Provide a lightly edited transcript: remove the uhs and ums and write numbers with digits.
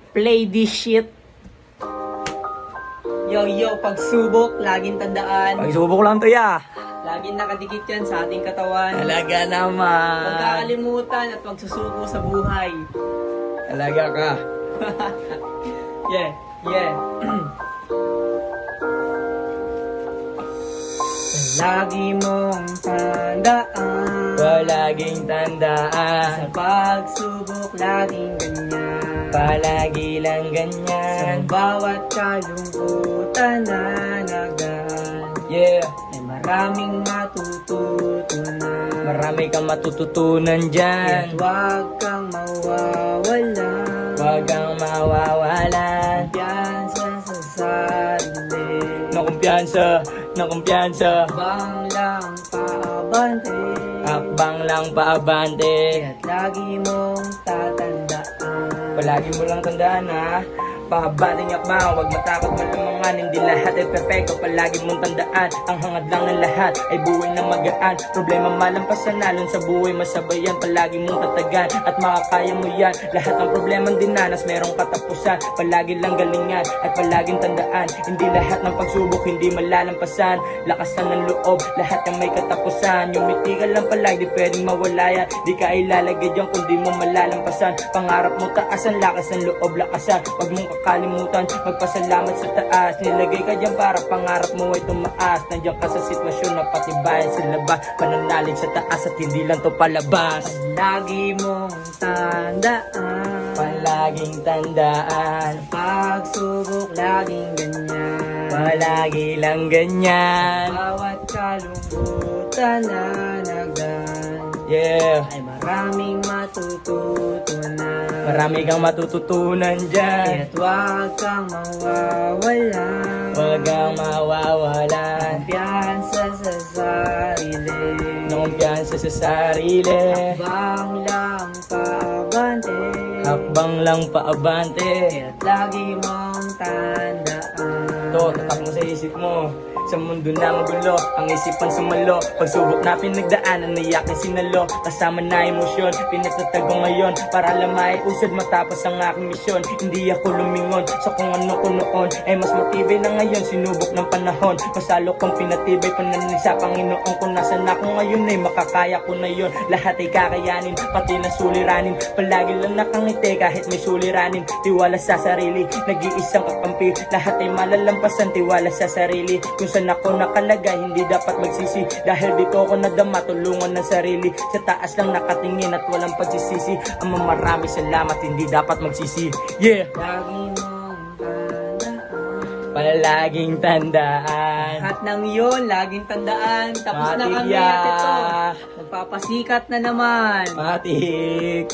Play this shit. Yo, pagsubok, laging tandaan. Pagsubok lang to ya. Laging nakadikit yan sa ating katawan. Talaga naman. Huwag kakalimutan at magsusuko sa buhay. Talaga ka. Yeah. Lagi mong tandaan. Palaging Sa tandaan. pagsubok, laging ganyan. Palagi lang Sa ganyan. bawat kalungkutan na nagaan, Yeah. ay maraming matututunan. Marami kang matututunan Kaya't dyan. huwag kang mawawala. Huwag kang mawawalan. Kumpiyansa sa sarili. Na kumpiyansa. Bang lang paabante. Akbang lang paabante. Kaya't lagi mong tatandaan. Palagi mo lang tandaan ha. Pahabating akbang, huwag matakot malamangan. Hindi lahat ay perfecto, palagi mong tandaan. Ang hangad lang ng lahat ay buhay na magaan. Problema malampasan, alon sa buhay masabayan. Palagi mong tatagan at makakaya mo yan. Lahat ng problemang dinanas merong katapusan. Palagi lang galingan at palaging tandaan. Hindi lahat ng pagsubok hindi malalampasan. Lakasan ng loob, lahat ang may katapusan. Yung mitigal lang palagi, di pwedeng mawala yan. Di ka ilalagay dyan kung di mo malalampasan. Pangarap mo taasan, lakas ng loob lakasan. Huwag mong kakalimutan, magpasalamat sa taas. Nilagay ka dyan para pangarap mo ay tumaas. Nandiyan ka sa sitwasyon na patibayan sa labas. Pananalig sa taas at hindi lang to palabas. Lagi mong tandaan. Palaging tandaan. Pagsubok, laging ganyan. Palagi lang ganyan. Bawat kalungkutan na nagaan, Yeah. ay maraming matututunan. Marami kang matututunan dyan. Kaya't huwag kang mawawala. Huwag kang mawawalan. Kumpiyansa sa sarili. Kumpiyansa sa sarili. Bang lang paabante. Hakbang lang paabante. Kaya't lagi mong tandaan. To, tatak mo sa isip mo. Sa mundo na magulo, ang isipan sumalo. Pagsubok na pinagdaanan, naiyakin sinalo. Kasama na emosyon, pinatatago ngayon. Para lamay usad matapos ang aking misyon. Hindi ako lumingon sa kung ano ko noon. Ay mas matibay na ngayon, sinubok ng panahon. Masalo kong pinatibay, pananig sa Panginoon. Kung nasan ako ngayon ay makakaya ko na yun. Lahat ay kakayanin, pati na suliranin. Palagi lang nakangiti kahit may suliranin. Tiwala sa sarili, nag-iisang kakampi. Lahat ay malalampasan, tiwala sa sarili. Kung saan ako nakalagay, hindi dapat magsisi. Dahil dito ako nadama, tulungan ng sarili. Sa taas lang nakatingin at walang pagsisisi. Ang marami salamat, hindi dapat magsisi. Yeah! Lagi mong tandaan. Palaging tandaan. Lahat ng yun, laging tandaan. Tapos na kami Matik at ito. ya. Magpapasikat na naman. Matik.